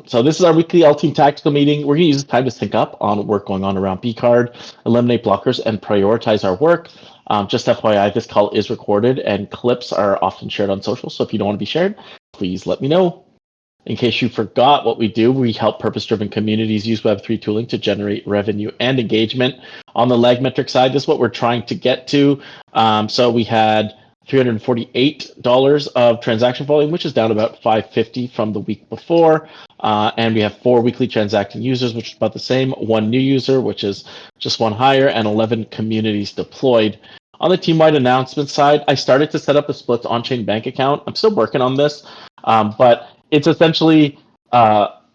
So this is our weekly All Team Tactical meeting. We're going to use this time to sync up on work going on around BCard, eliminate blockers, and prioritize our work. Just FYI, this call is recorded and clips are often shared on social. So if you don't want to be shared, please let me know. In case you forgot what we do, we help purpose-driven communities use Web3 tooling to generate revenue and engagement. On the lag metric side, this is what we're trying to get to. So we had $348 of transaction volume, which is down about $550 from the week before. And we have 4 weekly transacting users, which is about the same, 1 new user, which is just 1 higher, and 11 communities deployed. On the team-wide announcement side, I started to set up a split on-chain bank account. I'm still working on this, but it's essentially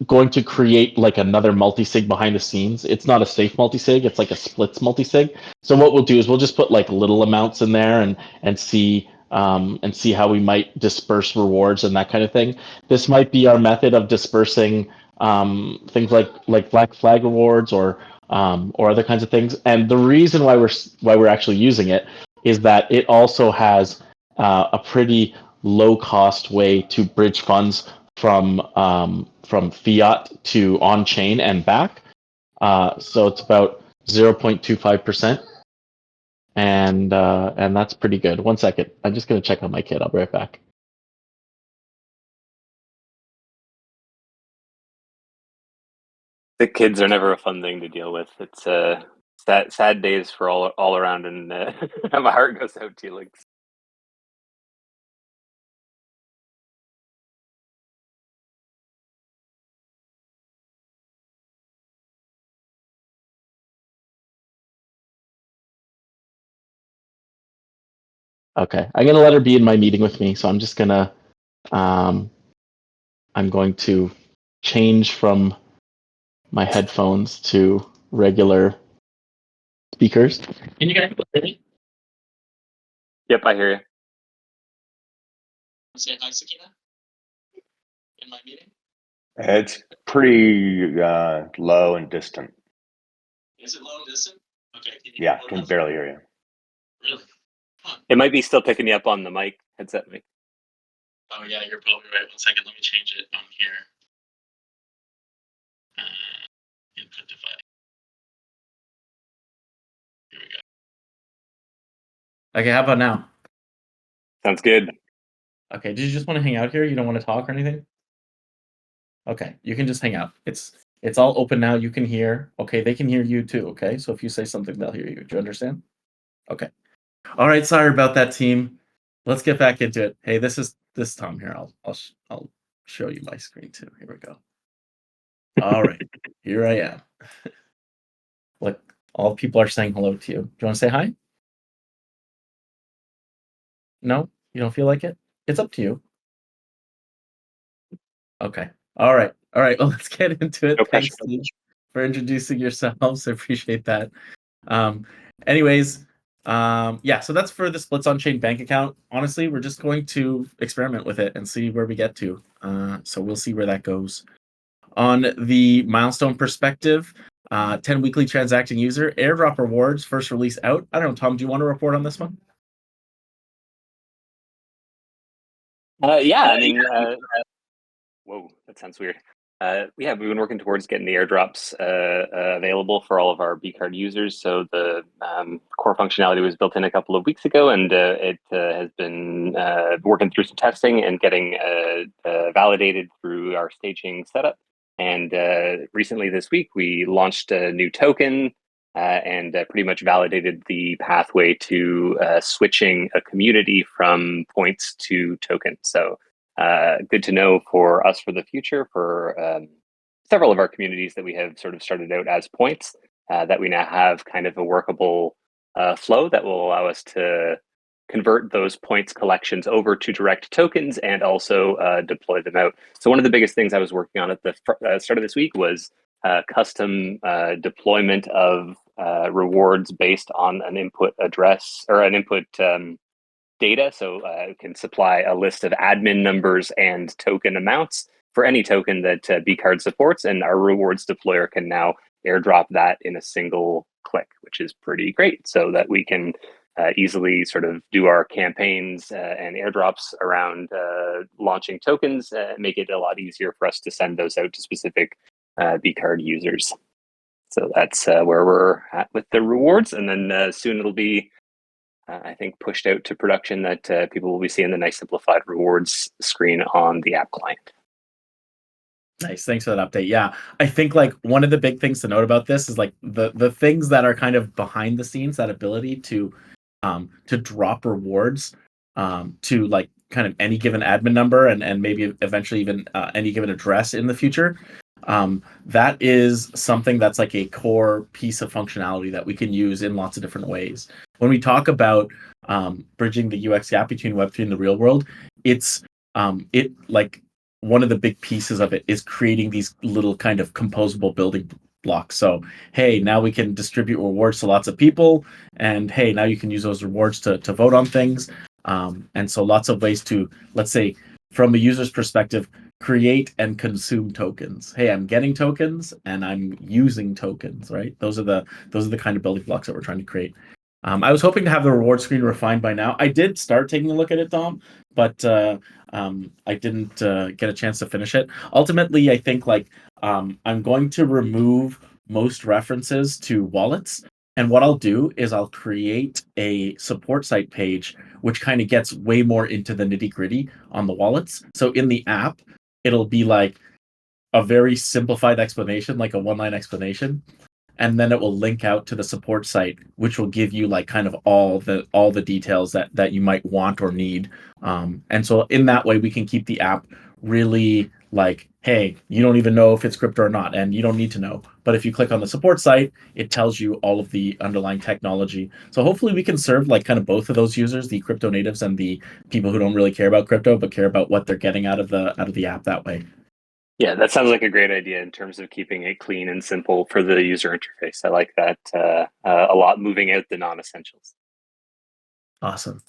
going to create like another multi-sig behind the scenes. It's not a safe multi-sig, it's like a splits multi-sig. So what we'll do is we'll just put like little amounts in there and see how we might disperse rewards and that kind of thing. This might be our method of dispersing things like Black Flag rewards or other kinds of things. And the reason why we're actually using it is that it also has a pretty low cost way to bridge funds from fiat to on chain and back. So it's about 0.25%, and that's pretty good. 1 second, I'm just gonna check on my kid. I'll be right back. The kids are never a fun thing to deal with. It's sad days for all around, and my heart goes out to you. Like, Okay, I'm gonna let her be in my meeting with me. So I'm just gonna I'm going to change from my headphones to regular speakers. Can you guys hear me? yep, I hear you. Say hi, Sakina. In my meeting. It's pretty low and distant. Is it low and distant? Okay. Yeah, can barely hear you. Really? Huh. It might be still picking you up on the mic, headset mic. Oh yeah, you're probably right. 1 second, let me change it on here. Input device. Here we go. Okay, how about now? Sounds good. Okay, did you just want to hang out here? You don't want to talk or anything? Okay, you can just hang out. It's all open now. You can hear. Okay, they can hear you too. Okay, so if you say something, they'll hear you. Do you understand? Okay. All right. Sorry about that, team. Let's get back into it. Hey, this is Tom here. I'll show you my screen too. Here we go. All right, here I am. Look, all people are saying hello to you. Do you want to say hi? No, you don't feel like it? It's up to you. Okay. All right. Well, let's get into it. No Thanks, pressure. team, for introducing yourselves. I appreciate that. Anyways, yeah, so that's for the splits on chain bank account. Honestly, we're just going to experiment with it and see where we get to. So we'll see where that goes. On the milestone perspective, 10 weekly transacting user, airdrop rewards, first release out. I don't know, Tom, do you want to report on this one? Yeah, I mean, whoa, that sounds weird. Yeah, we've been working towards getting the airdrops available for all of our BCard users. So the core functionality was built in a couple of weeks ago, and it has been working through some testing and getting validated through our staging setup. And recently this week, we launched a new token and pretty much validated the pathway to switching a community from points to tokens. So good to know for us for the future, for several of our communities that we have sort of started out as points, that we now have kind of a workable flow that will allow us to convert those points collections over to direct tokens and also deploy them out. So one of the biggest things I was working on at the start of this week was custom deployment of rewards based on an input address or an input data. So it can supply a list of admin numbers and token amounts for any token that BCard supports, and our rewards deployer can now airdrop that in a single click, which is pretty great, so that we can easily sort of do our campaigns and airdrops around launching tokens, make it a lot easier for us to send those out to specific BCard users. So that's where we're at with the rewards. And then soon it'll be, I think, pushed out to production that people will be seeing the nice simplified rewards screen on the app client. Nice. Thanks for that update. Yeah. I think like one of the big things to note about this is like the things that are kind of behind the scenes, that ability to drop rewards to like kind of any given admin number and maybe eventually even any given address in the future. That is something that's like a core piece of functionality that we can use in lots of different ways. When we talk about bridging the UX gap between Web3 and the real world, it's like one of the big pieces of it is creating these little kind of composable building blocks. So, hey, now we can distribute rewards to lots of people, and hey, now you can use those rewards to vote on things. And so lots of ways to, let's say, from a user's perspective, create and consume tokens. Hey, I'm getting tokens and I'm using tokens, right? Those are the kind of building blocks that we're trying to create. I was hoping to have the reward screen refined by now. I did start taking a look at it, Dom, but I didn't get a chance to finish it. Ultimately, I think like I'm going to remove most references to wallets. And what I'll do is I'll create a support site page, which kind of gets way more into the nitty gritty on the wallets. So in the app, it'll be like a very simplified explanation, like a one-line explanation. And then it will link out to the support site, which will give you like kind of all the details that you might want or need. And so in that way, we can keep the app really like, hey, you don't even know if it's crypto or not, and you don't need to know. But if you click on the support site, it tells you all of the underlying technology. So hopefully we can serve like kind of both of those users, the crypto natives and the people who don't really care about crypto, but care about what they're getting out of the app that way. Yeah, that sounds like a great idea in terms of keeping it clean and simple for the user interface. I like that a lot, moving out the non-essentials. Awesome.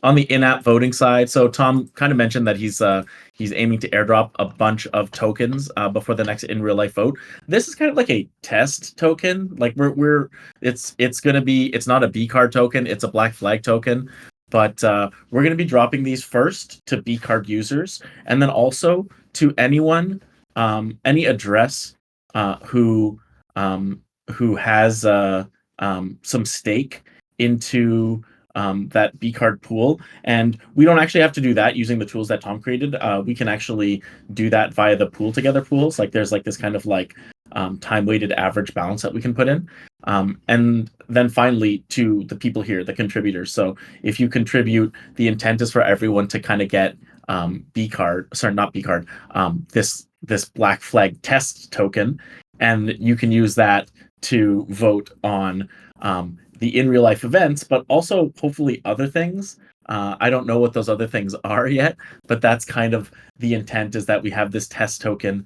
On the in-app voting side, so Tom kind of mentioned that he's aiming to airdrop a bunch of tokens before the next in real life vote. This is kind of like a test token. Like it's going to be, it's not a BCard token, it's a black flag token. But we're going to be dropping these first to BCard users, and then also to anyone, any address who has some stake into that BCard pool. And we don't actually have to do that using the tools that Tom created. We can actually do that via the pool together pools. Like there's like this kind of like time-weighted average balance that we can put in. And then finally to the people here, the contributors. So if you contribute, the intent is for everyone to kind of get this black flag test token, and you can use that to vote on the in real life events, but also hopefully other things. I don't know what those other things are yet, but that's kind of the intent, is that we have this test token.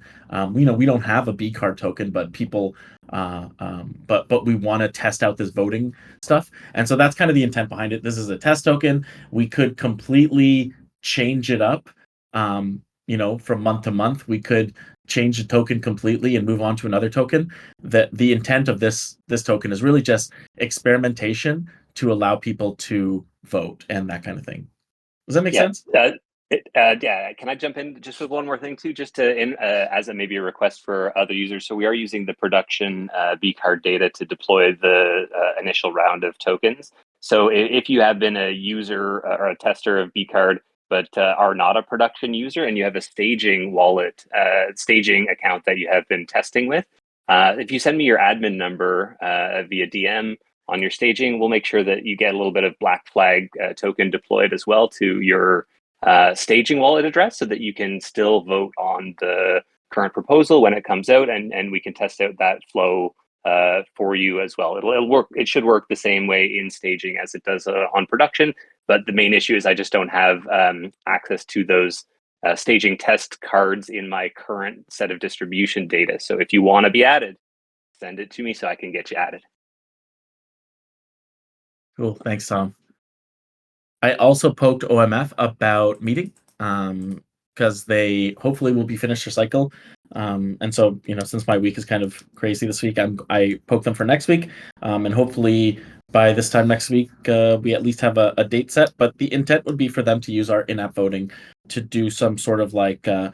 We don't have a BCard token, but people, but we want to test out this voting stuff. And so that's kind of the intent behind it. This is a test token. We could completely change it up, from month to month. We could change the token completely and move on to another token. The intent of this token is really just experimentation to allow people to vote and that kind of thing. Does that make sense? Yeah. Can I jump in just with one more thing too, just to as maybe a request for other users? So we are using the production BCard data to deploy the initial round of tokens. So if you have been a user or a tester of BCard, but are not a production user, and you have a staging wallet, staging account that you have been testing with, if you send me your admin number via DM on your staging, we'll make sure that you get a little bit of black flag token deployed as well to your staging wallet address, so that you can still vote on the current proposal when it comes out, and we can test out that flow for you as well. It'll work. It should work the same way in staging as it does on production. But the main issue is I just don't have access to those staging test cards in my current set of distribution data. So if you want to be added, send it to me so I can get you added. Cool. Thanks, Tom. I also poked OMF about meeting because they hopefully will be finished their cycle. And so, since my week is kind of crazy this week, I poked them for next week. And hopefully by this time next week, we at least have a date set. But the intent would be for them to use our in-app voting to do some sort of like to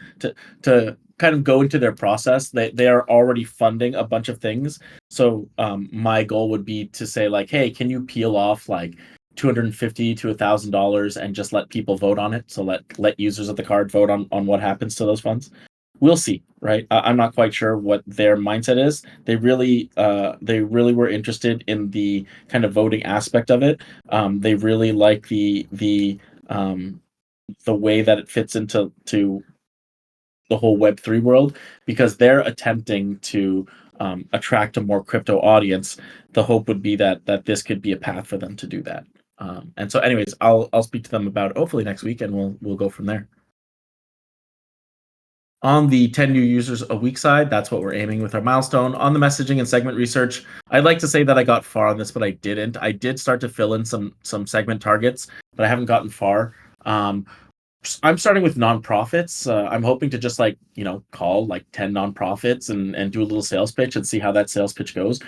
kind of go into their process. They are already funding a bunch of things. So my goal would be to say like, hey, can you peel off like $250 to $1,000 and just let people vote on it? So let users of the card vote on what happens to those funds. We'll see, right? I'm not quite sure what their mindset is. They really were interested in the kind of voting aspect of it. They really like the way that it fits into the whole Web3 world, because they're attempting to attract a more crypto audience. The hope would be that this could be a path for them to do that. And so, anyways, I'll speak to them about it hopefully next week, and we'll go from there. On the 10 new users a week side, that's what we're aiming with our milestone. On the messaging and segment research, I'd like to say that I got far on this, but I didn't. I did start to fill in some segment targets, but I haven't gotten far. I'm starting with nonprofits. I'm hoping to just call like 10 nonprofits and do a little sales pitch and see how that sales pitch goes.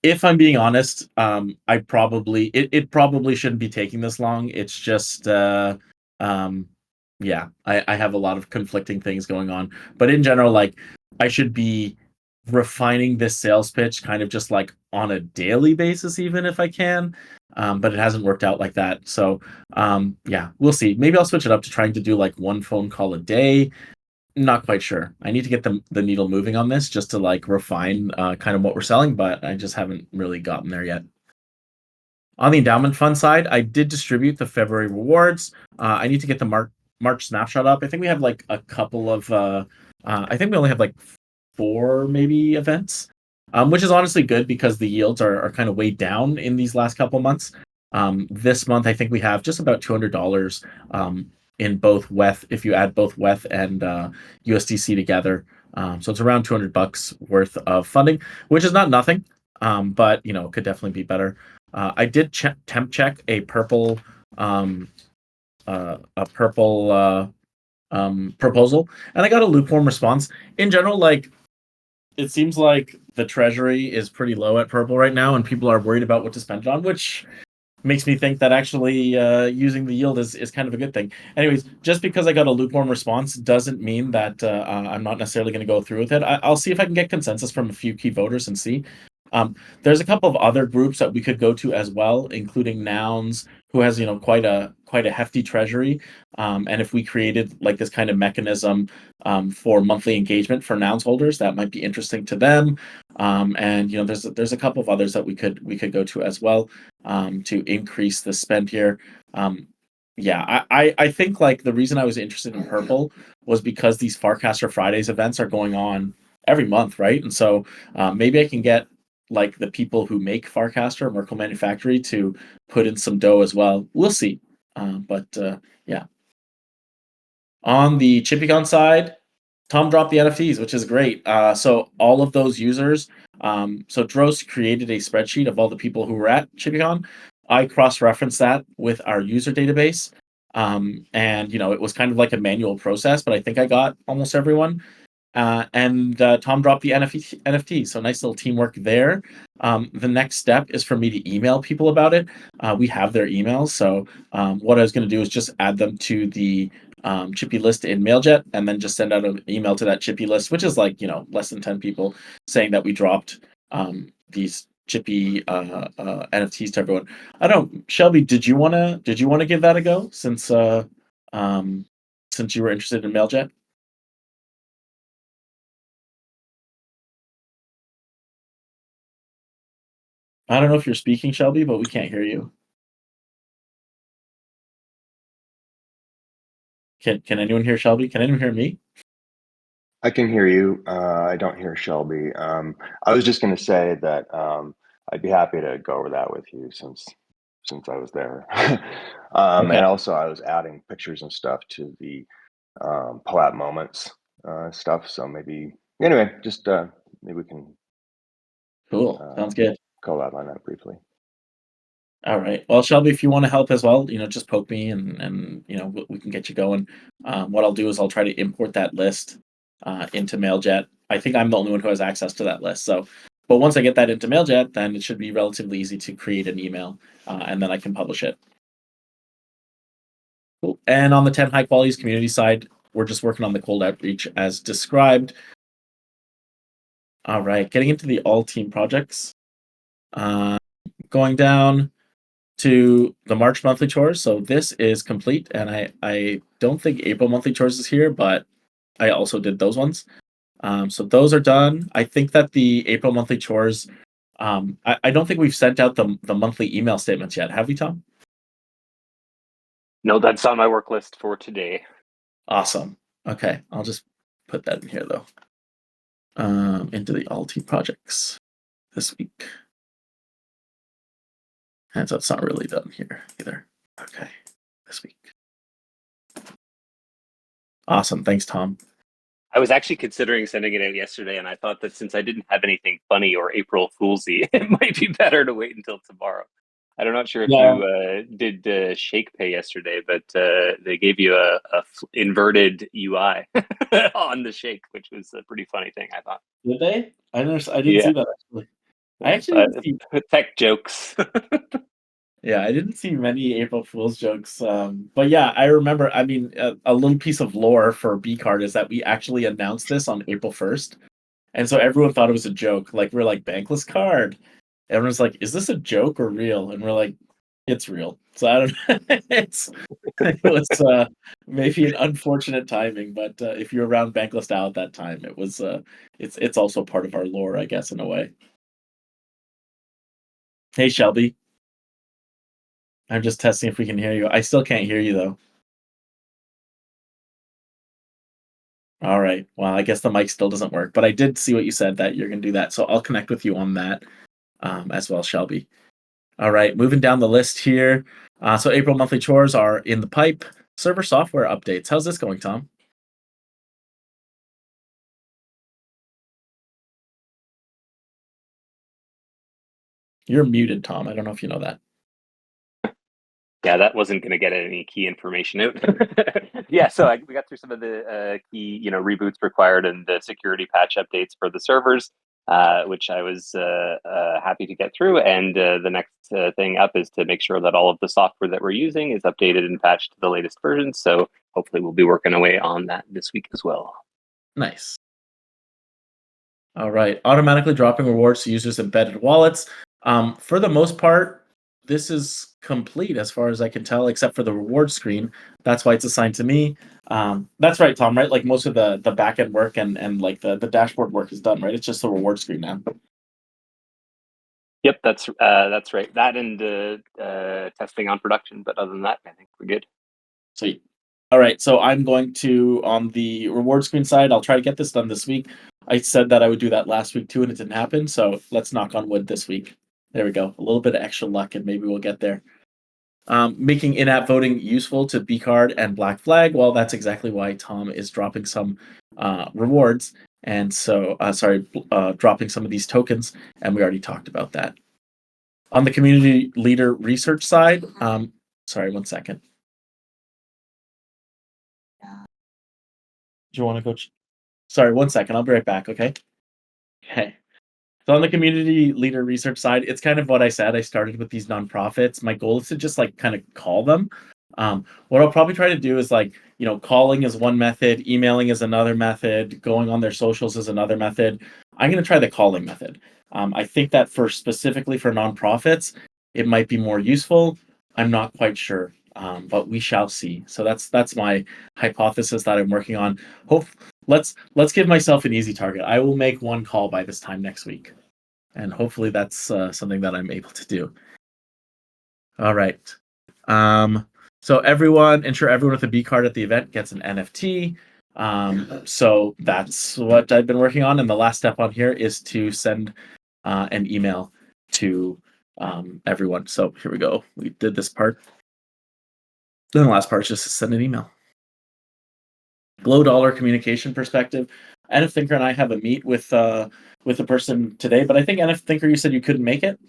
If I'm being honest, it probably shouldn't be taking this long. It's just yeah, I have a lot of conflicting things going on. But in general, like, I should be refining this sales pitch kind of just like on a daily basis, even if I can. But it hasn't worked out like that. So yeah, we'll see. Maybe I'll switch it up to trying to do like one phone call a day. Not quite sure. I need to get the needle moving on this just to like refine kind of what we're selling, but I just haven't really gotten there yet. On the endowment fund side, I did distribute the February rewards. I need to get the March snapshot up. I think we have like a couple of I think we only have like 4 maybe events, which is honestly good because the yields are kind of way down in these last couple months. This month, I think we have just about $200 in both WETH, if you add both WETH and USDC together. So it's around $200 worth of funding, which is not nothing, but it could definitely be better. I did temp check a purple proposal, and I got a lukewarm response. In general, like, it seems like the treasury is pretty low at purple right now, and people are worried about what to spend it on, which makes me think that actually using the yield is kind of a good thing. Anyways, just because I got a lukewarm response doesn't mean that I'm not necessarily going to go through with it. I'll see if I can get consensus from a few key voters and see. There's a couple of other groups that we could go to as well, including Nouns, who has quite a hefty treasury. And if we created like this kind of mechanism for monthly engagement for Nouns holders, that might be interesting to them. And there's a couple of others that we could go to as well to increase the spend here. Yeah, I think like the reason I was interested in Purple was because these Farcaster Fridays events are going on every month, right? And so maybe I can get like the people who make Farcaster, Merkle Manufactory, to put in some dough as well. We'll see. But yeah. On the ChippyCon side, Tom dropped the NFTs, which is great. So all of those users, so Drost created a spreadsheet of all the people who were at ChippyCon. I cross-referenced that with our user database. And it was kind of like a manual process, but I think I got almost everyone. And Tom dropped the NFT, so nice little teamwork there. The next step is for me to email people about it. We have their emails, so what I was going to do is just add them to the Chippy list in MailJet, and then just send out an email to that Chippy list, which is like less than 10 people, saying that we dropped these Chippy NFTs to everyone. I don't, Shelby, did you wanna give that a go since you were interested in MailJet? I don't know if you're speaking, Shelby, but we can't hear you. Can anyone hear Shelby? Can anyone hear me? I can hear you. I don't hear Shelby. I was just going to say that I'd be happy to go over that with you since I was there. Okay. And also I was adding pictures and stuff to the Palat Moments stuff. So maybe, anyway, just maybe we can Cool. Sounds good. collab on that briefly. All right. Well, Shelby, if you want to help as well, just poke me and we can get you going. What I'll do is I'll try to import that list into MailJet. I think I'm the only one who has access to that list. So But once I get that into MailJet, then it should be relatively easy to create an email, and then I can publish it. Cool. And on the 10 high qualities community side, we're just working on the cold outreach as described. All right, getting into the all team projects. Going down to the March monthly chores. So this is complete, and I don't think April monthly chores is here, but I also did those ones. So those are done. I think that the April monthly chores, I don't think we've sent out the monthly email statements yet. Have we, Tom? No, that's on my work list for today. Awesome. Okay, I'll just put that in here though. Into the all team projects this week. And so it's not really done here either. Okay, this week. Awesome. Thanks, Tom. I was actually considering sending it out yesterday, and I thought that since I didn't have anything funny or April Foolsy, it might be better to wait until tomorrow. I'm not sure if you did Shake Pay yesterday, but they gave you a inverted UI on the Shake, which was a pretty funny thing, I thought. Did they? I didn't see that actually. I actually didn't see tech jokes. Yeah, I didn't see many April Fool's jokes. But yeah, I remember, I mean, a little piece of lore for BCard is that we actually announced this on April 1st. And so everyone thought it was a joke. Like, we're like, bankless card. Everyone's like, is this a joke or real? And we're like, it's real. So I don't know. It was maybe an unfortunate timing, but if you're around Bankless DAO at that time, it was it's also part of our lore, I guess, in a way. Hey, Shelby. I'm just testing if we can hear you. I still can't hear you, though. All right. Well, I guess the mic still doesn't work, but I did see what you said, that you're going to do that. So I'll connect with you on that as well, Shelby. All right. Moving down the list here. So April monthly chores are in the pipe. Server software updates. How's this going, Tom? You're muted, Tom. I don't know if you know that. Yeah, that wasn't going to get any key information out. Yeah, so we got through some of the key, reboots required and the security patch updates for the servers, which I was happy to get through. And the next thing up is to make sure that all of the software that we're using is updated and patched to the latest version. So hopefully we'll be working away on that this week as well. Nice. All right. Automatically dropping rewards to users' embedded wallets. For the most part, this is complete as far as I can tell, except for the reward screen. That's why it's assigned to me. That's right, Tom, right? Like most of the back-end work and like the dashboard work is done, right? It's just the reward screen now. Yep, that's right. That and testing on production, but other than that, I think we're good. Sweet. All right, so I'm going to, on the reward screen side, I'll try to get this done this week. I said that I would do that last week too, and it didn't happen. So let's knock on wood this week. There we go. A little bit of extra luck, and maybe we'll get there. Making in-app voting useful to BCard and Black Flag. Well, that's exactly why Tom is dropping some rewards. And so, dropping some of these tokens. And we already talked about that. On the community leader research side, sorry, 1 second. Do you want to go? Sorry, 1 second. I'll be right back, okay? Okay. So on the community leader research side, it's kind of what I said. I started with these nonprofits. My goal is to just like kind of call them. What I'll probably try to do is calling is one method, emailing is another method, going on their socials is another method. I'm going to try the calling method. I think that specifically for nonprofits, it might be more useful. I'm not quite sure, but we shall see. So that's my hypothesis that I'm working on. Let's give myself an easy target. I will make one call by this time next week, and hopefully that's something that I'm able to do. All right. So ensure everyone with a BCard at the event gets an NFT. So that's what I've been working on, and the last step on here is to send an email to everyone. So here we go. We did this part. Then the last part is just to send an email. Low dollar communication perspective. NF Thinker and I have a meet with a person today, but I think NF Thinker, you said you couldn't make it.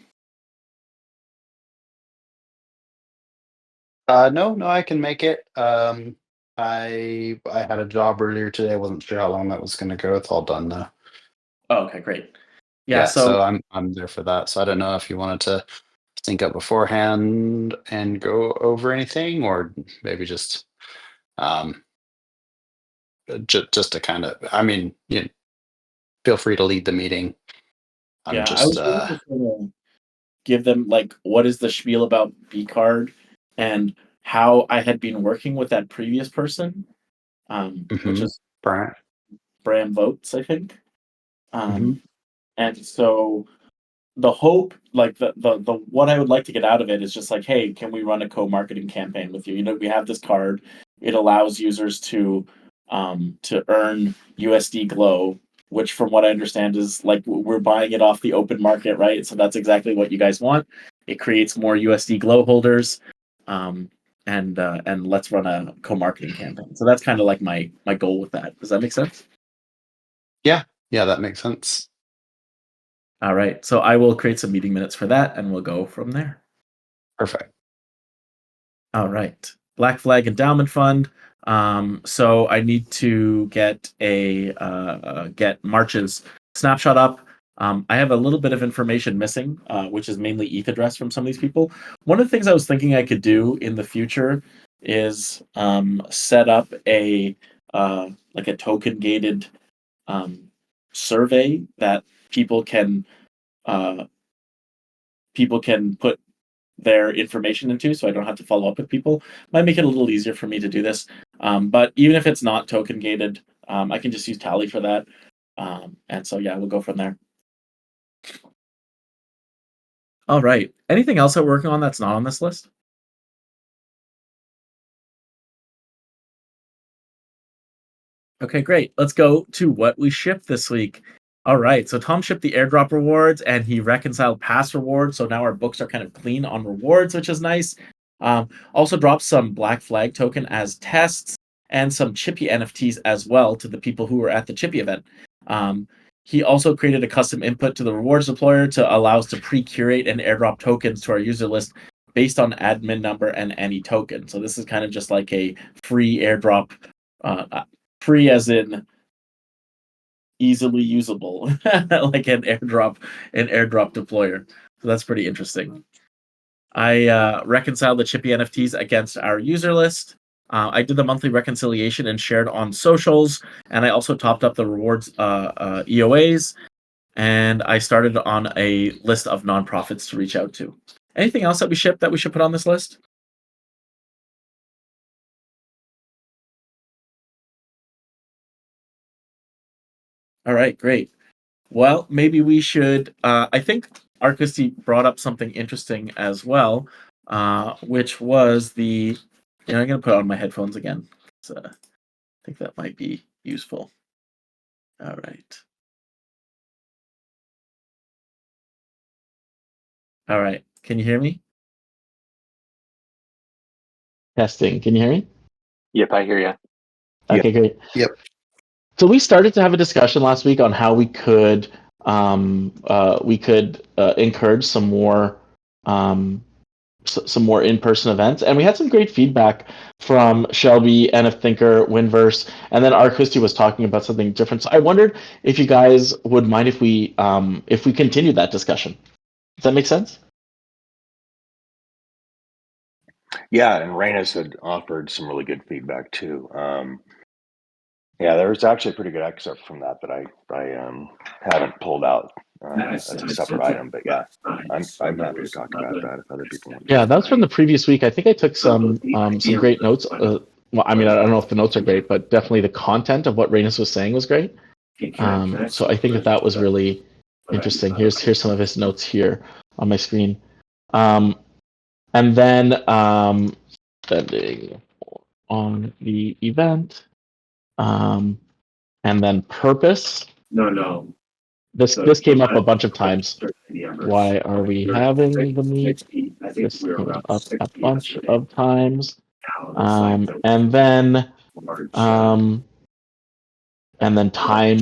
No, I can make it. I had a job earlier today. I wasn't sure how long that was going to go. It's all done now. Oh, okay, great. Yeah, so so I'm there for that. So I don't know if you wanted to sync up beforehand and go over anything, or maybe just um just to kind of, I mean, feel free to lead the meeting. I'm yeah, I just was really just gonna give them like what is the spiel about B card and how I had been working with that previous person, which mhm, is Brian. Bram Votes, I think. Mhm. And so the hope, like the what I would like to get out of it is just like, hey, can we run a co-marketing campaign with you? You know, we have this card. It allows users to earn USD Glow, which from what I understand is like we're buying it off the open market, right? So that's exactly what you guys want. It creates more USD Glow holders. Um, and let's run a co-marketing campaign. So that's kind of like my goal with that. Does that make sense? Yeah, yeah, that makes sense. All right. So I will create some meeting minutes for that and we'll go from there. Perfect. All right. Black Flag Endowment Fund. So I need to get get March's snapshot up. I have a little bit of information missing, which is mainly ETH address from some of these people. One of the things I was thinking I could do in the future is set up a like a token gated survey that people can uh, people can put their information into, so I don't have to follow up with people. Might make it a little easier for me to do this. But even if it's not token gated, I can just use Tally for that. And so yeah, we'll go from there. All right. Anything else that we're working on that's not on this list? Okay, great. Let's go to what we shipped this week. All right. So Tom shipped the airdrop rewards and he reconciled past rewards. So now our books are kind of clean on rewards, which is nice. Also dropped some Black Flag token as tests and some Chippy NFTs as well to the people who were at the Chippy event. He also created a custom input to the rewards deployer to allow us to pre-curate and airdrop tokens to our user list based on admin number and any token. So this is kind of just like a free airdrop, free as in easily usable, like an airdrop deployer. So that's pretty interesting. I reconciled the Chippy NFTs against our user list. I did the monthly reconciliation and shared on socials, and I also topped up the rewards EOAs, and I started on a list of nonprofits to reach out to. Anything else that we shipped that we should put on this list? All right, great. Well, maybe we should. I think Arcusty brought up something interesting as well, which was the. I'm going to put on my headphones again. So I think that might be useful. All right. All right. Can you hear me? Testing. Can you hear me? Yep, I hear you. Okay, great. Yep. So we started to have a discussion last week on how we could encourage some more some more in-person events, and we had some great feedback from Shelby, NF Thinker, Winverse, and then Arcusti was talking about something different. So I wondered if you guys would mind if we continue that discussion. Does that make sense? Yeah, and Rainus had offered some really good feedback too. Yeah, there was actually a pretty good excerpt from that I haven't pulled out as a separate item, but yeah, I'm happy to talk about that if other people want to. Yeah, that was from the previous week. I think I took some great notes. Well, I mean, I don't know if the notes are great, but definitely the content of what Rainus was saying was great. So I think that was really interesting. Here's some of his notes here on my screen. And then spending on the event, and then purpose. No. This came up a bunch of times. Why are we having the meet? This came up a bunch of times. And then time.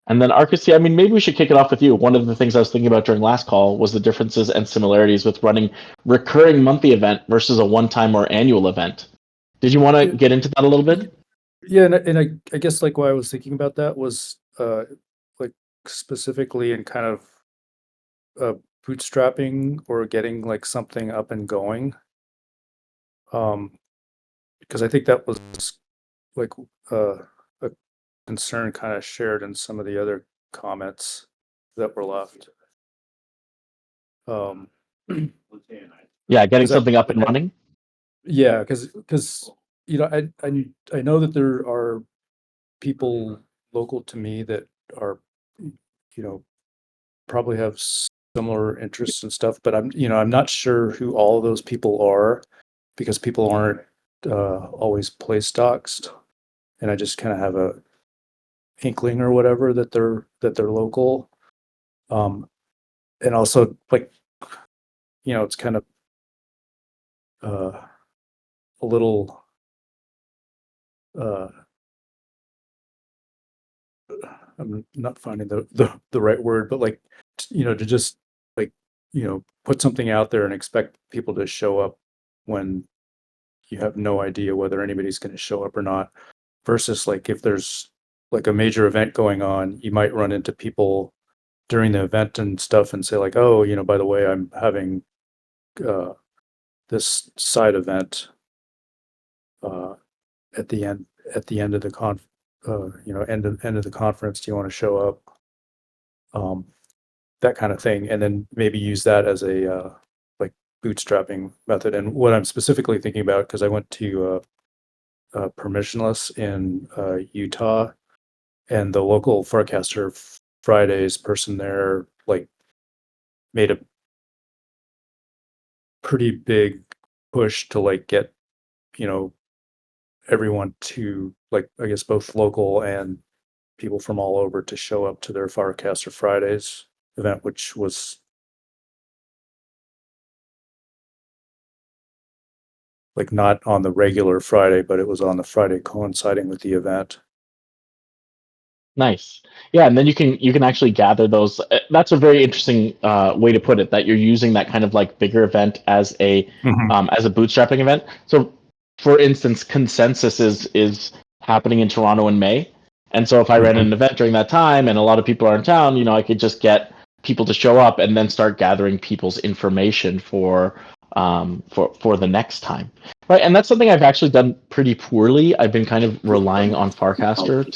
And then Arcus, I mean, maybe we should kick it off with you. One of the things I was thinking about during last call was the differences and similarities with running recurring monthly event versus a one-time or annual event. Did you want to get into that a little bit? Yeah, and I guess like why I was thinking about that was like specifically in kind of bootstrapping or getting like something up and going. Because I think that was like a concern kind of shared in some of the other comments that were left. Yeah, getting 'Cause something up and running. Yeah, because you know I know that there are people local to me that are probably have similar interests and stuff, but I'm not sure who all of those people are because people aren't always place doxed, and I just kind of have a inkling or whatever that they're local. And also like it's kind of a little I'm not finding the right word, but like to just like put something out there and expect people to show up when you have no idea whether anybody's going to show up or not, versus like if there's like a major event going on, you might run into people during the event and stuff and say like, oh, by the way, I'm having this side event uh, at the end of the end of the conference. Do you want to show up? That kind of thing, and then maybe use that as a like bootstrapping method. And what I'm specifically thinking about, because I went to Permissionless in Utah, and the local Forecaster Fridays person there like made a pretty big push to like get everyone to like I guess both local and people from all over to show up to their Forecaster Fridays event, which was like not on the regular Friday, but it was on the Friday coinciding with the event. Nice. Yeah, and then you can actually gather those. That's a very interesting way to put it. That you're using that kind of like bigger event as a bootstrapping event. So, for instance, Consensus is happening in Toronto in May, and so if I ran an event during that time and a lot of people are in town, I could just get people to show up and then start gathering people's information for the next time. Right, and that's something I've actually done pretty poorly. I've been kind of relying on Farcaster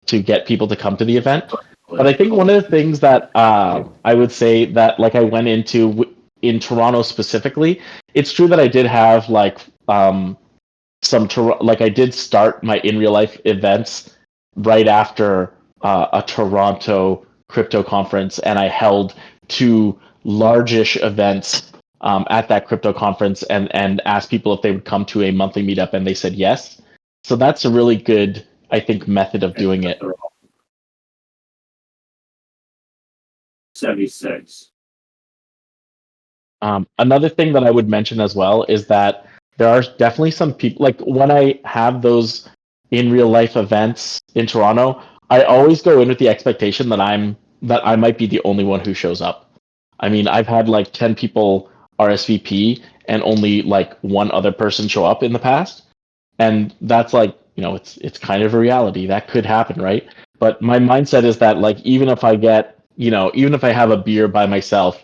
to get people to come to the event. But I think one of the things that I would say that like I went into in Toronto specifically, it's true that I did have like like I did start my in real life events right after a Toronto crypto conference, and I held two largish events at that crypto conference and asked people if they would come to a monthly meetup, and they said yes. So that's a really good, I think, method of doing it. 76. Another thing that I would mention as well is that there are definitely some people, like when I have those in real life events in Toronto, I always go in with the expectation that I might be the only one who shows up. I mean, I've had like 10 people RSVP and only like one other person show up in the past. And that's like, it's kind of a reality that could happen, right? But my mindset is that like even if I have a beer by myself,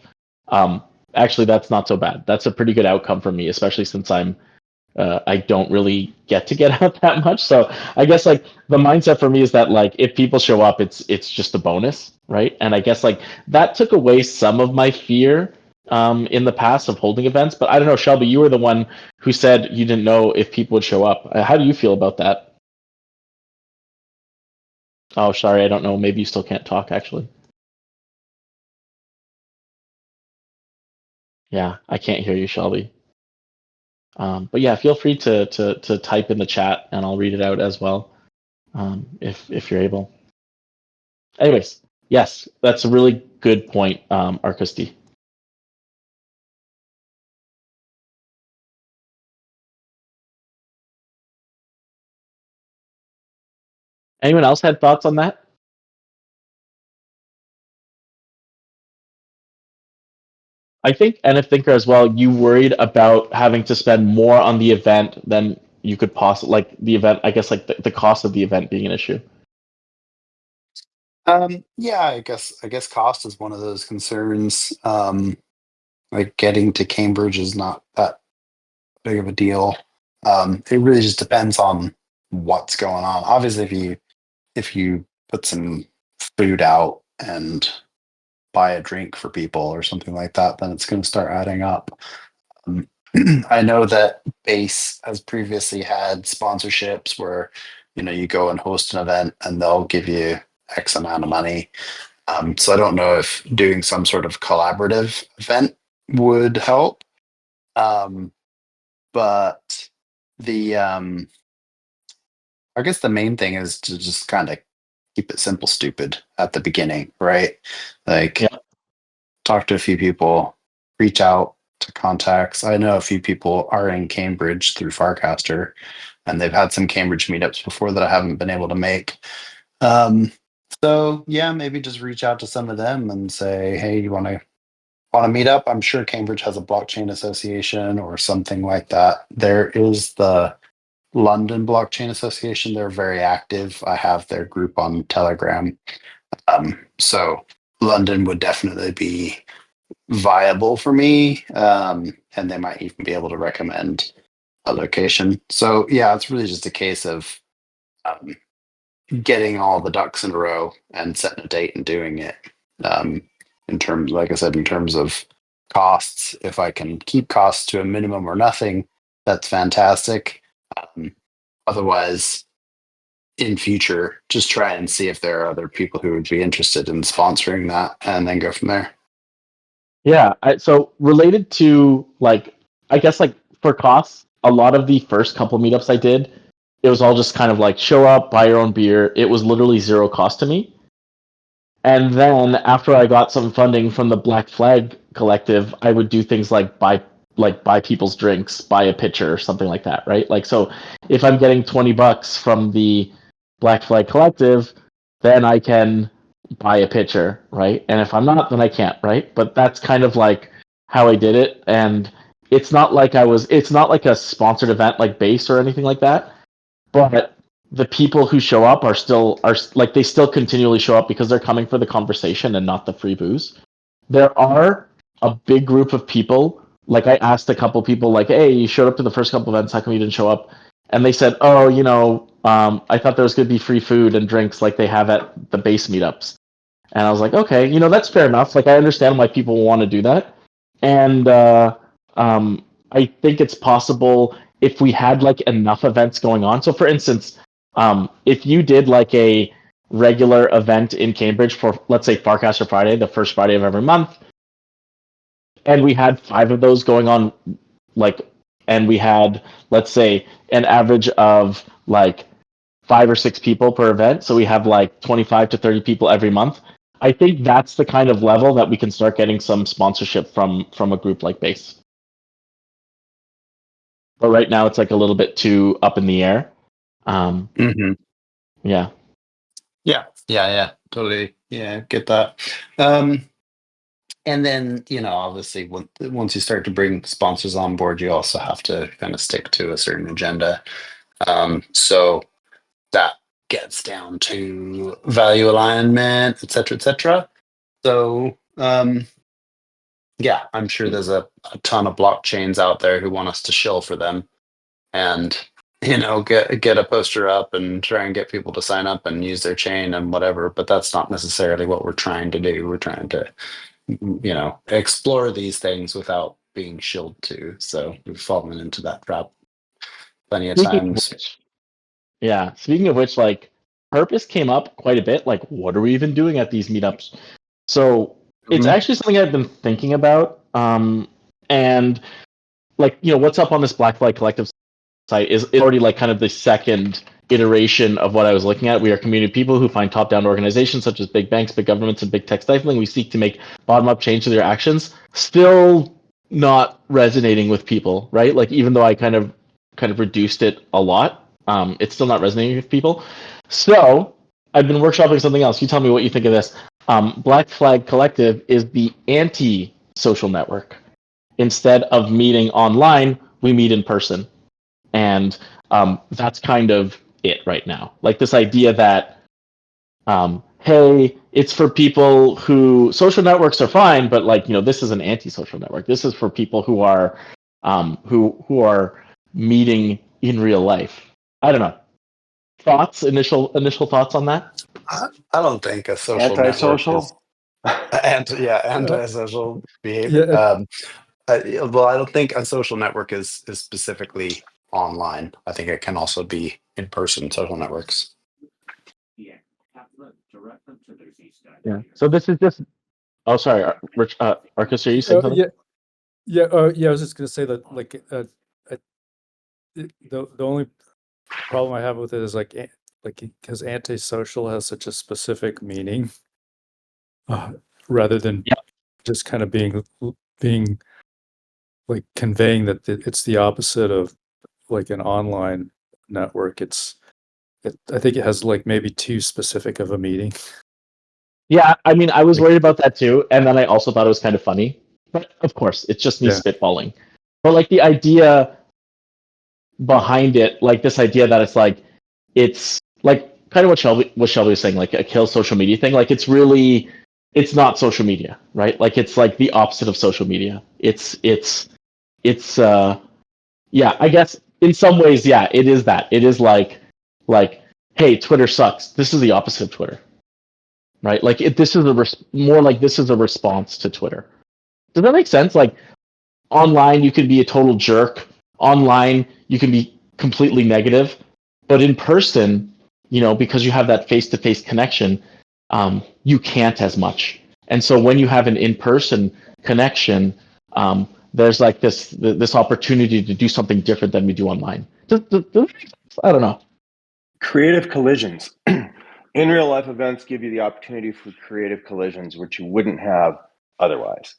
actually that's not so bad. That's a pretty good outcome for me, especially since I don't really get to get out that much. So I guess like the mindset for me is that like if people show up, it's just a bonus, right? And I guess like that took away some of my fear in the past of holding events. But I don't know, Shelby, you were the one who said you didn't know if people would show up. How do you feel about that? Oh, sorry, I don't know. Maybe you still can't talk actually. Yeah, I can't hear you, Shelby. But yeah, feel free to type in the chat and I'll read it out as well, if you're able. Anyways, yes, that's a really good point, Arkisti. Anyone else had thoughts on that? I think, and if Thinker as well, you worried about having to spend more on the event than you could possibly, like the event, I guess like the cost of the event being an issue. Yeah, I guess cost is one of those concerns. Like getting to Cambridge is not that big of a deal. It really just depends on what's going on. Obviously, if you put some food out and buy a drink for people or something like that, then it's going to start adding up. Um, I know that Base has previously had sponsorships where you go and host an event and they'll give you X amount of money. So I don't know if doing some sort of collaborative event would help. But the I guess the main thing is to just kind of keep it simple, stupid at the beginning, right? Like Yeah. talk to a few people, reach out to contacts. I know a few people are in Cambridge through Farcaster, and they've had some Cambridge meetups before that I haven't been able to make. Um, so yeah, maybe just reach out to some of them and say, hey, you want to meet up? I'm sure Cambridge has a blockchain association or something like that. There is the London Blockchain Association. They're very active. I have their group on Telegram. So London would definitely be viable for me. And they might even be able to recommend a location. So yeah, it's really just a case of um, getting all the ducks in a row and setting a date and doing it. In terms, like I said, in terms of costs, if I can keep costs to a minimum or nothing, that's fantastic. Otherwise, in future, just try and see if there are other people who would be interested in sponsoring that, and then go from there. Yeah. So related to like, I guess like for costs, a lot of the first couple meetups I did, it was all just kind of like show up, buy your own beer. It was literally zero cost to me. And then after I got some funding from the Black Flag Collective, I would do things like buy people's drinks, buy a pitcher or something like that, right? Like so if I'm getting $20 from the Black Flag Collective, then I can buy a pitcher, right? And if I'm not, then I can't, right? But that's kind of like how I did it. And it's not like a sponsored event like Base or anything like that. But the people who show up are like they still continually show up because they're coming for the conversation and not the free booze. There are a big group of people. Like I asked a couple people, like, "Hey, you showed up to the first couple events. How come you didn't show up?" And they said, "Oh, I thought there was going to be free food and drinks like they have at the Base meetups." And I was like, "Okay, that's fair enough. Like I understand why people want to do that." And I think it's possible if we had like enough events going on. So, for instance, if you did like a regular event in Cambridge for, let's say, Farcaster Friday, the first Friday of every month, and we had 5 of those going on, like, and we had, let's say, an average of like 5 or 6 people per event. So we have like 25 to 30 people every month. I think that's the kind of level that we can start getting some sponsorship from a group like Base. But right now it's like a little bit too up in the air. Mm-hmm. Yeah. Yeah, totally. Yeah, get that. And then, obviously, once you start to bring sponsors on board, you also have to kind of stick to a certain agenda. So that gets down to value alignment, et cetera, et cetera. So, yeah, I'm sure there's a ton of blockchains out there who want us to shill for them and, get a poster up and try and get people to sign up and use their chain and whatever. But that's not necessarily what we're trying to do. We're trying to explore these things without being shilled to. So we've fallen into that trap plenty of Speaking of times. which, yeah. Speaking of which, like purpose came up quite a bit. Like, what are we even doing at these meetups? So it's Mhm. actually something I've been thinking about. And like, what's up on this Black Flag Collective site is already like kind of the second iteration of what I was looking at. We are a community of people who find top-down organizations such as big banks, big governments, and big tech stifling. We seek to make bottom-up change to their actions. Still not resonating with people, right? Like even though I kind of reduced it a lot, it's still not resonating with people. So I've been workshopping something else. You tell me what you think of this. Black Flag Collective is the anti-social network. Instead of meeting online, we meet in person. And that's kind of it right now. Like this idea that, hey, it's for people who social networks are fine, but like, this is an anti-social network. This is for people who are who are meeting in real life. I don't know. Thoughts, initial thoughts on that? I don't think a social network is Antisocial. antisocial behavior. Yeah, Well, I don't think a social network is specifically online. I think it can also be in person social networks. Yeah. So this is just. Oh, sorry, Rich. Arcus, are you saying something? yeah. I was just gonna say that, like, the only problem I have with it is like because antisocial has such a specific meaning, rather than Yeah. just kind of being like conveying that it's the opposite of like an online network. I think it has like maybe too specific of a meaning. Yeah, I mean, I was Like, worried about that too, and then I also thought it was kind of funny. But of course, it's just me yeah, spitballing. But like the idea behind it, like this idea that it's like kind of what Shelby was saying, like a kill social media thing. Like it's not social media, right? Like it's like the opposite of social media. It's yeah, I guess in some ways, yeah, it is that. It is like hey, Twitter sucks. This is the opposite of Twitter, right? Like this is more like this is a response to Twitter. Does that make sense? Like online, you can be a total jerk. Online, you can be completely negative, but in person, because you have that face-to-face connection, you can't as much. And so when you have an in-person connection, there's like this opportunity to do something different than we do online. I don't know. Creative collisions. In real life events give you the opportunity for creative collisions, which you wouldn't have otherwise.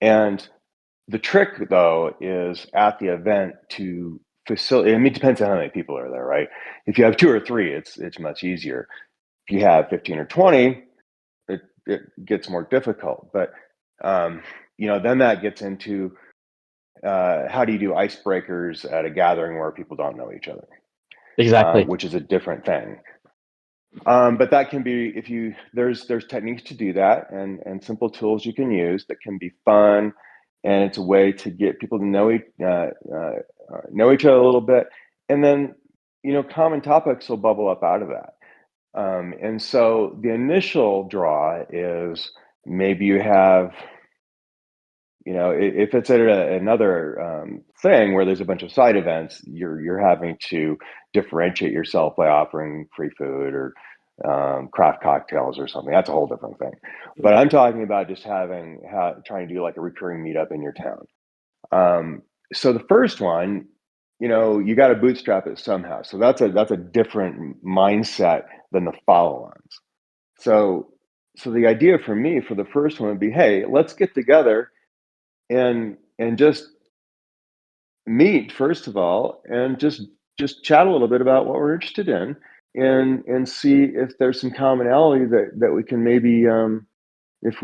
And the trick, though, is at the event to facilitate. I mean, it depends on how many people are there, right? If you have 2 or 3, it's much easier. If you have 15 or 20, it gets more difficult. But then that gets into how do you do icebreakers at a gathering where people don't know each other, Exactly. which is a different thing. But that can be there's techniques to do that and simple tools you can use that can be fun, and it's a way to get people to know each other a little bit, and then common topics will bubble up out of that. And so the initial draw is maybe you have, if it's at another thing where there's a bunch of side events, you're having to differentiate yourself by offering free food or craft cocktails or something. That's a whole different thing. But I'm talking about just trying to do like a recurring meetup in your town. So the first one, you got to bootstrap it somehow. So that's a different mindset than the follow-ons. So the idea for me for the first one would be, hey, let's get together and just meet first of all, and just chat a little bit about what we're interested in, and see if there's some commonality that we can maybe if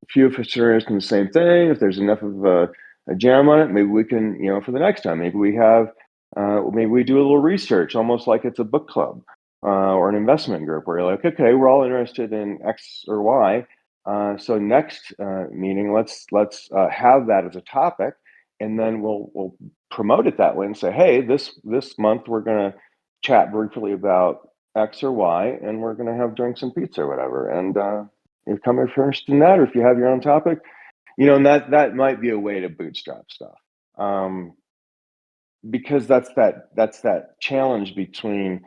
few of us are interested in the same thing, if there's enough of a jam on it, maybe we can, for the next time, maybe we do a little research, almost like it's a book club or an investment group where you're like, okay, we're all interested in X or Y. So next meeting, let's have that as a topic, and then we'll promote it that way and say, hey, this month we're going to chat briefly about X or Y, and we're going to have drinks and pizza or whatever. And you come if you're interested in that, or if you have your own topic, and that might be a way to bootstrap stuff, because that's that challenge between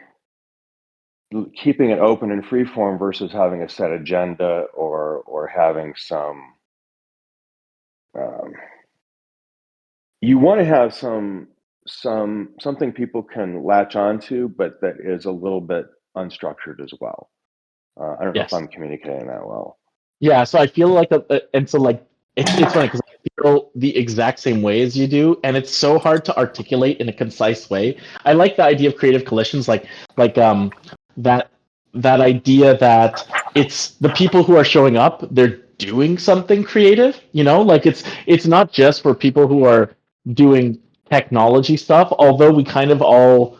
keeping it open and free form versus having a set agenda or having some. You want to have something people can latch onto, but that is a little bit unstructured as well. I don't know if Yes. I'm communicating that well. Yeah, so I feel like and so like it's funny because I feel the exact same way as you do, and it's so hard to articulate in a concise way. I like the idea of creative collisions, like that idea that it's the people who are showing up, they're doing something creative, like it's not just for people who are doing technology stuff, although we kind of all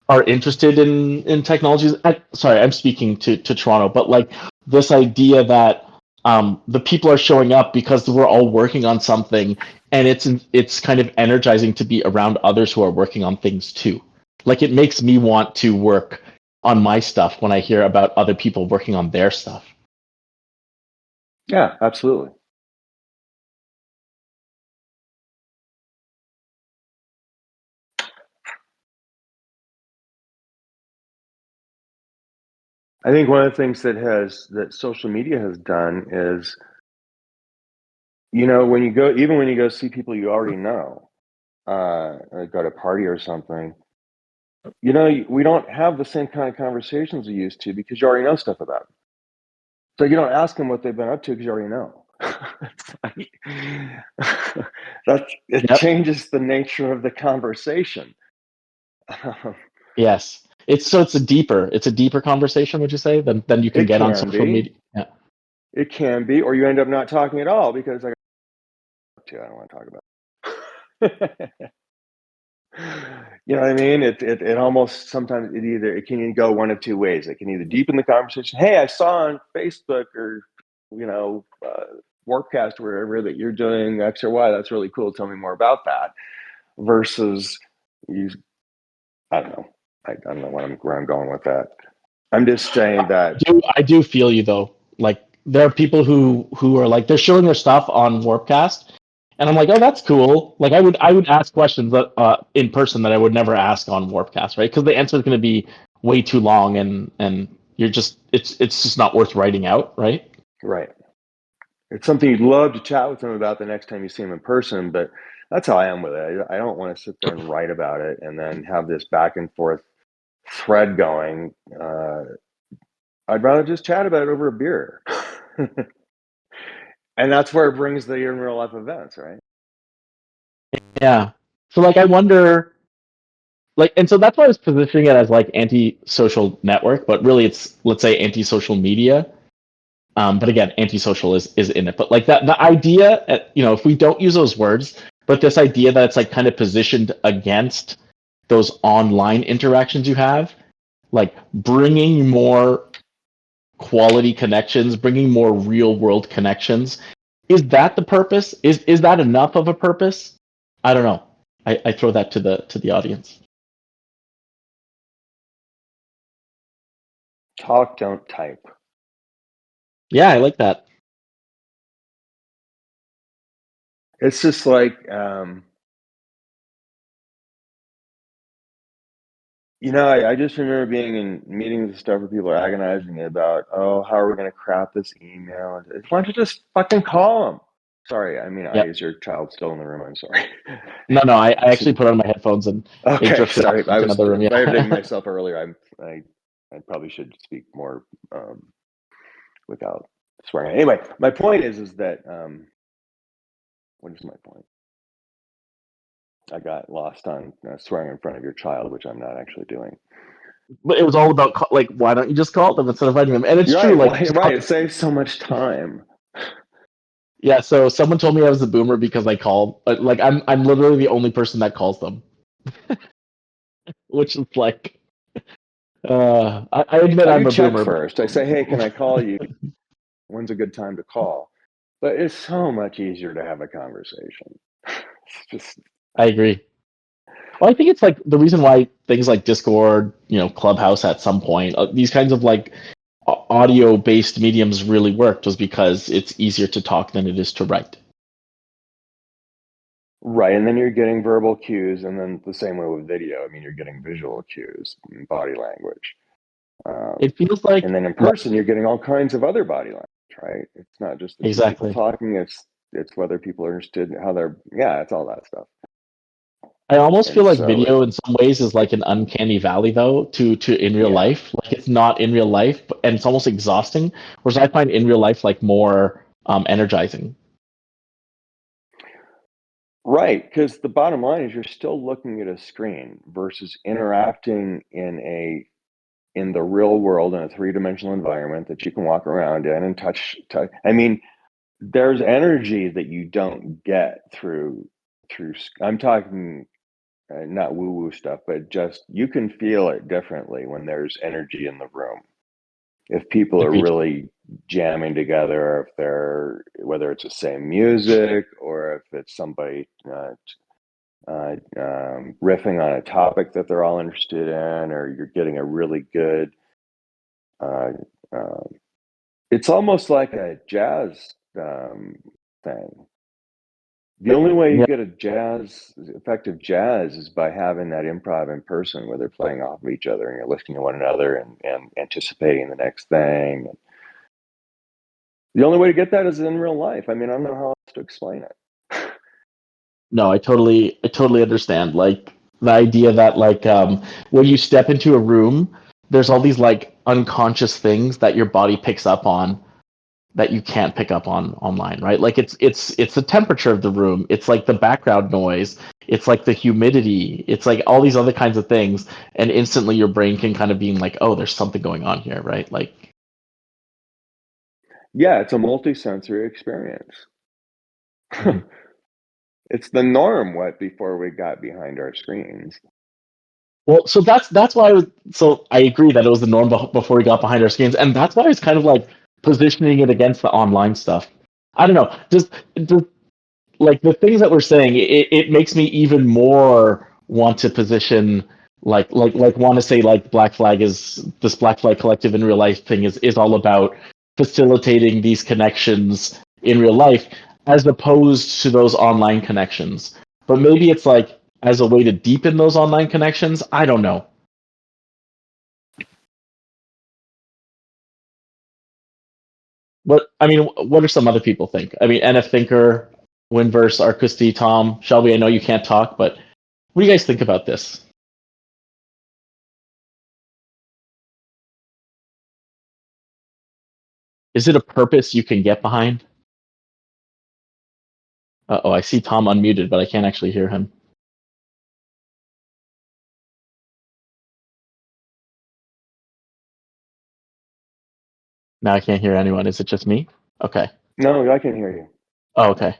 are interested in technologies. Sorry, I'm speaking to Toronto, but like this idea that the people are showing up because we're all working on something, and it's kind of energizing to be around others who are working on things too. Like it makes me want to work on my stuff when I hear about other people working on their stuff. Yeah, absolutely. I think one of the things that social media has done is, when you go see people you already know, go to a party or something, we don't have the same kind of conversations we used to because you already know stuff about them. So you don't ask them what they've been up to because you already know. It's like, it Yep. changes the nature of the conversation. Yes. It's a deeper conversation, would you say, than you can It get on can social be. media? Yeah. It can be, or you end up not talking at all because I don't want to talk about it. You know what I mean? It almost sometimes it can go one of two ways. It can either deepen the conversation. Hey, I saw on Facebook or Warpcast or wherever that you're doing X or Y. That's really cool. Tell me more about that. Versus I don't know. I don't know where I'm going with that. I'm just saying that. I do feel you though. Like there are people who are like they're showing their stuff on Warpcast, and I'm like, oh, that's cool. Like I would ask questions that in person that I would never ask on Warpcast, right? Because the answer is going to be way too long, and you're just it's just not worth writing out, right? Right. It's something you'd love to chat with them about the next time you see them in person, but that's how I am with it. I don't want to sit there and write about it and then have this back and forth thread going. I'd rather just chat about it over a beer. And that's where it brings the in real life events, right? Yeah. So like I wonder like and so that's why I was positioning it as like anti-social network, but really it's let's say anti-social media. But again, antisocial is in it. But like that, the idea, if we don't use those words, but this idea that it's like kind of positioned against those online interactions you have, like bringing more quality connections, bringing more real world connections, is that the purpose? Is that enough of a purpose? I don't know. I throw that to the audience. Talk, don't type. Yeah, I like that. It's just like, I just remember being in meetings and stuff where people are agonizing about, oh, how are we going to craft this email? Why don't you just fucking call them? Sorry, I mean, Yep. is your child still in the room? I'm sorry. No, I actually put on my headphones and it Okay, drifted sorry. off into another room. violating Yeah. myself earlier. I probably should speak more without swearing. Anyway, my point is that what is my point? I got lost on swearing in front of your child, which I'm not actually doing. But it was all about like, why don't you just call them instead of writing them? And it's You're true. right. Like, Right. It saves so much time. yeah. So someone told me I was a boomer because I call. Like, I'm literally the only person that calls them, which is like, I admit I do I'm a check boomer. first. I say, hey, can I call you? When's a good time to call? But it's so much easier to have a conversation. It's just. I agree. Well, I think it's like the reason why things like Discord, Clubhouse at some point, these kinds of like audio-based mediums really worked was because it's easier to talk than it is to write. Right, and then you're getting verbal cues, and then the same way with video. I mean, you're getting visual cues, and body language. It feels like and then in person, you're getting all kinds of other body language, right? It's not just the two people exactly. talking; it's whether people are interested, how they're. Yeah, it's all that stuff. I almost feel And like so video in some ways is like an uncanny valley though to in real Yeah. life. Like it's not in real life, and it's almost exhausting. Whereas I find in real life like more energizing. Right, because the bottom line is you're still looking at a screen versus interacting in the real world in a three-dimensional environment that you can walk around in and touch. I mean, there's energy that you don't get through. I'm talking not woo woo stuff, but just you can feel it differently when there's energy in the room. If people are Agreed. really jamming together, or if they're, whether it's the same music or if it's somebody riffing on a topic that they're all interested in, or you're getting a really good, it's almost like a jazz thing. The only way you Yeah. get effective jazz is by having that improv in person where they're playing off of each other and you're listening to one another and anticipating the next thing. The only way to get that is in real life. I mean, I don't know how else to explain it. No, I totally understand. Like the idea that like when you step into a room, there's all these like unconscious things that your body picks up on that you can't pick up on online, right? Like it's the temperature of the room, it's like the background noise, it's like the humidity, it's like all these other kinds of things, and instantly your brain can kind of be like, oh, there's something going on here, right? Like, Yeah, it's a multi-sensory experience. Mhm. It's the norm what before we got behind our screens. Well, so that's why so I agree that it was the norm before we got behind our screens, and that's why I was kind of like positioning it against the online stuff. I don't know, just like the things that we're saying, it makes me even more want to position like want to say like Black Flag is this Black Flag Collective in real life thing is all about facilitating these connections in real life as opposed to those online connections. But maybe it's like as a way to deepen those online connections. I don't know. What I mean, what do some other people think? I mean, NF Thinker, Winverse, Arcusty, Tom, Shelby. I know you can't talk, but what do you guys think about this? Is it a purpose you can get behind? Oh, I see Tom unmuted, but I can't actually hear him. Now I can't hear anyone. Is it just me? Okay. No, I can hear you. Oh, okay.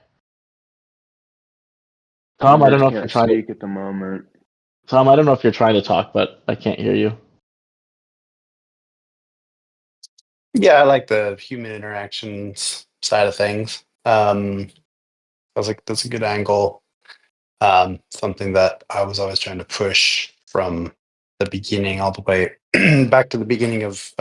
Tom, I don't Winverse know if you're can't trying to. speak at the moment. Tom, I don't know if you're trying to talk, but I can't hear you. Yeah, I like the human interactions side of things. I was like, that's a good angle. Something that I was always trying to push from the beginning all the way back to the beginning of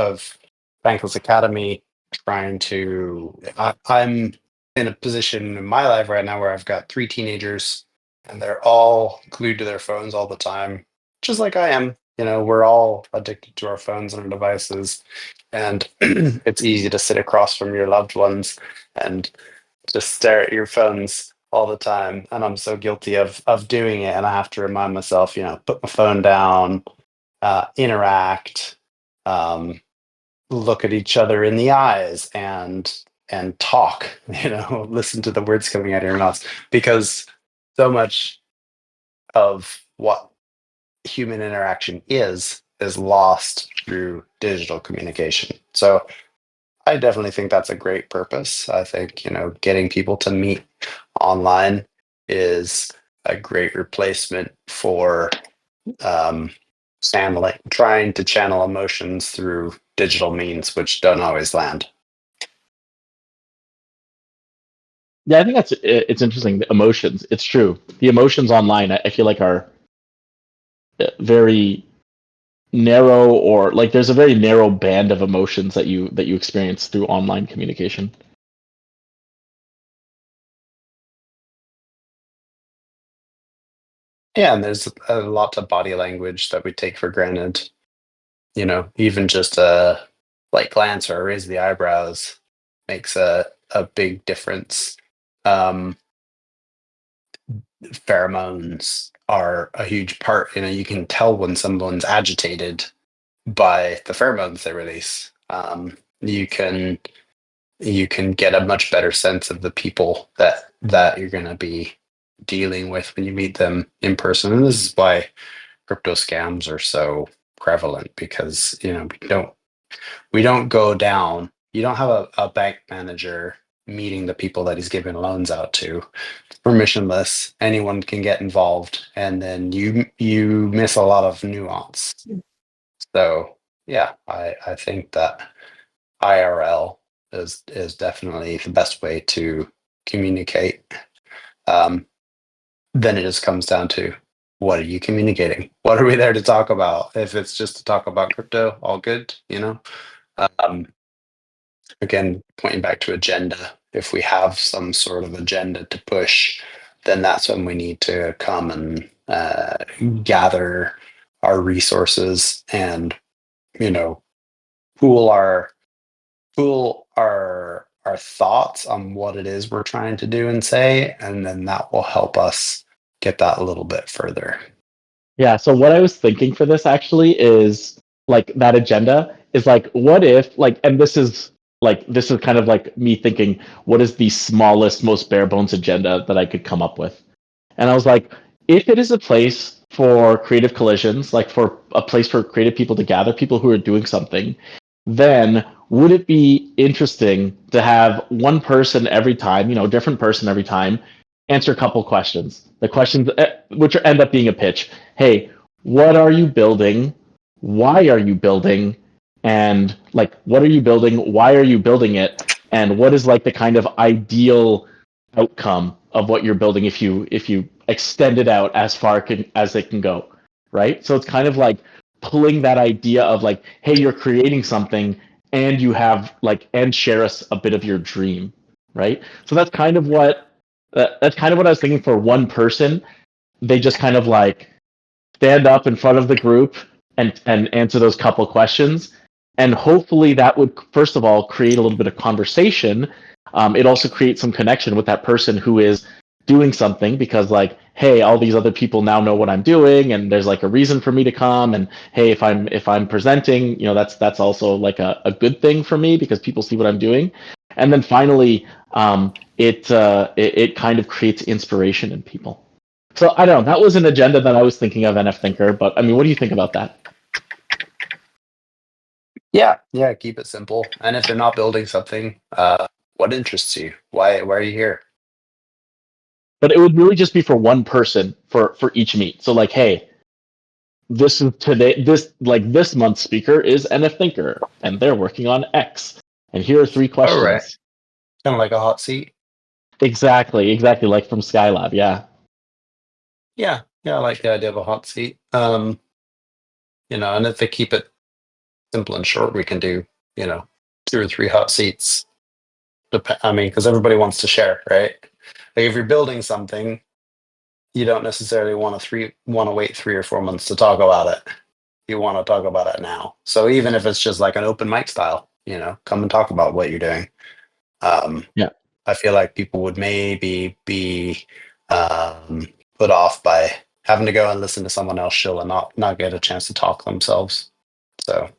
Bankless Academy, trying to I'm in a position in my life right now where I've got 3 teenagers and they're all glued to their phones all the time, just like I am. You know, we're all addicted to our phones and our devices, and it's easy to sit across from your loved ones and just stare at your phones all the time, and I'm so guilty of doing it, and I have to remind myself, you know, put my phone down, interact, um, look at each other in the eyes, and talk, you know, listen to the words coming out of your mouth, because so much of what human interaction is lost through digital communication. So I definitely think that's a great purpose. I think, you know, getting people to meet online is a great replacement for trying to channel emotions through digital means, which don't always land. Yeah, I think it's interesting. The emotions. It's true. The emotions online, I feel like are very narrow, or like there's a very narrow band of emotions that you experience through online communication. Yeah, and there's a lot of body language that we take for granted. You know, even just a light glance or a raise of the eyebrows makes a big difference. Um, Pheromones are a huge part. You know, you can tell when someone's agitated by the pheromones they release. You can get a much better sense of the people that you're going to be dealing with when you meet them in person. And this is why crypto scams are so prevalent, because, you know, we don't go down. You don't have a bank manager meeting the people that he's giving loans out to. It's permissionless. Anyone can get involved, and then you miss a lot of nuance. So yeah, I think that IRL is definitely the best way to communicate. Then it just comes down to, what are you communicating? What are we there to talk about? If it's just to talk about crypto, all good, you know. Again, pointing back to agenda, if we have some sort of agenda to push, then that's when we need to come and gather our resources and, you know, pool our thoughts on what it is we're trying to do and say, and then that will help us get that a little bit further. Yeah, so what I was thinking for this actually is like that agenda is like, what if like, and this is kind of like me thinking, what is the smallest, most bare bones agenda that I could come up with? And I was like, if it is a place for creative collisions, like for a place for creative people to gather, people who are doing something, then would it be interesting to have one person every time, different person every time, answer a couple questions? The questions, which end up being a pitch. Hey, what are you building? Why are you building? And like, what are you building? Why are you building it? And what is like the kind of ideal outcome of what you're building if you extend it out as far as it can go, right? So it's kind of like pulling that idea of like, hey, you're creating something and you have like, and share us a bit of your dream, right? So that's kind of what I was thinking for one person. They just kind of like stand up in front of the group and answer those couple questions, and hopefully that would first of all create a little bit of conversation. It also creates some connection with that person who is doing something, because like, hey, all these other people now know what I'm doing, and there's like a reason for me to come. And hey, if I'm presenting, that's also like a good thing for me because people see what I'm doing. And then finally, it kind of creates inspiration in people. So I don't know. That was an agenda that I was thinking of, NF Thinker. But I mean, what do you think about that? Yeah, keep it simple. And if they're not building something, what interests you? Why are you here? But it would really just be for one person for each meet. So like, hey, this is today. This month's speaker is NF Thinker, and they're working on X. And here are 3 questions. All right. Kind of like a hot seat. Exactly, like from Skylab. Yeah. Yeah, I like the idea of a hot seat. And if they keep it simple and short, we can do 2 or 3 hot seats. Because everybody wants to share, right? Like if you're building something, you don't necessarily want to wait 3 or 4 months to talk about it. You want to talk about it now. So even if it's just like an open mic style, come and talk about what you're doing. Yeah. I feel like people would maybe be put off by having to go and listen to someone else shill and not get a chance to talk themselves. So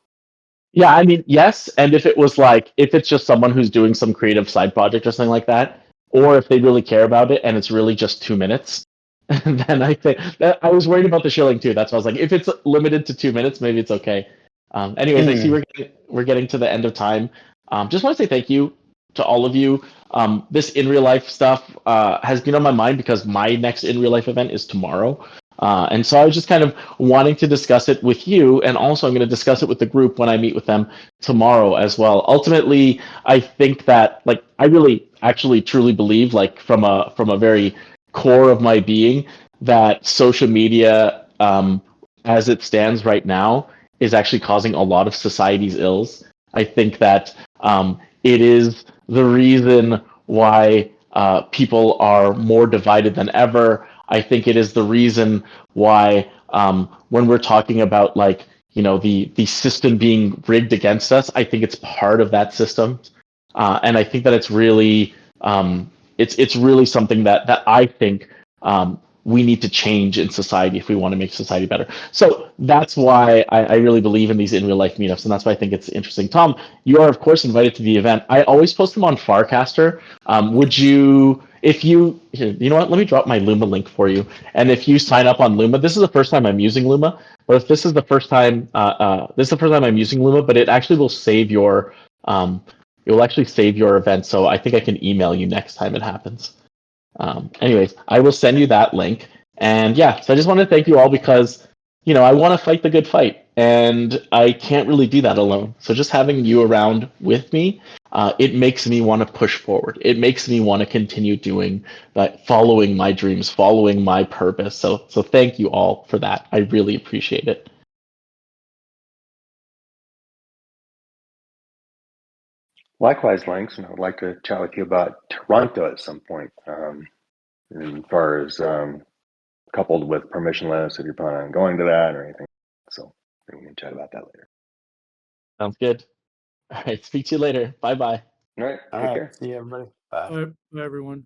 Yeah, I mean, yes. And if it's just someone who's doing some creative side project or something like that, or if they really care about it and it's really just 2 minutes, then I think that I was worried about the shilling too. That's why I was like, if it's limited to 2 minutes, maybe it's okay. Anyways, I see we're getting to the end of time. Just want to say thank you to all of you. This in real life stuff has been on my mind because my next in real life event is tomorrow. And so I was just kind of wanting to discuss it with you, and also I'm going to discuss it with the group when I meet with them tomorrow as well. Ultimately, I think that like I really actually truly believe, like from a very core of my being, that social media as it stands right now is actually causing a lot of society's ills. I think that it is the reason why people are more divided than ever. I think it is the reason why when we're talking about like the system being rigged against us, I think it's part of that system, and I think that it's really it's really something that I think we need to change in society if we want to make society better. So that's why I really believe in these in real life meetups, and that's why I think it's interesting. Tom, you are of course invited to the event. I always post them on Farcaster. Would you, if you, here, you know what? Let me drop my Luma link for you. And if you sign up on Luma, this is the first time I'm using Luma. But if this is the first time, I'm using Luma, but it actually will save your it will actually save your event. So I think I can email you next time it happens. Anyways, I will send you that link. And yeah, so I just want to thank you all because, I want to fight the good fight and I can't really do that alone. So just having you around with me, it makes me want to push forward. It makes me want to continue doing that, following my dreams, following my purpose. So thank you all for that. I really appreciate it. Likewise, Lanks, and I'd like to chat with you about Toronto at some point. As far as coupled with permissionless, if you're planning on going to that or anything. So we can chat about that later. Sounds good. All right. Speak to you later. Bye bye. All right. All Take right. care. See you, everybody. Bye. Bye, everyone.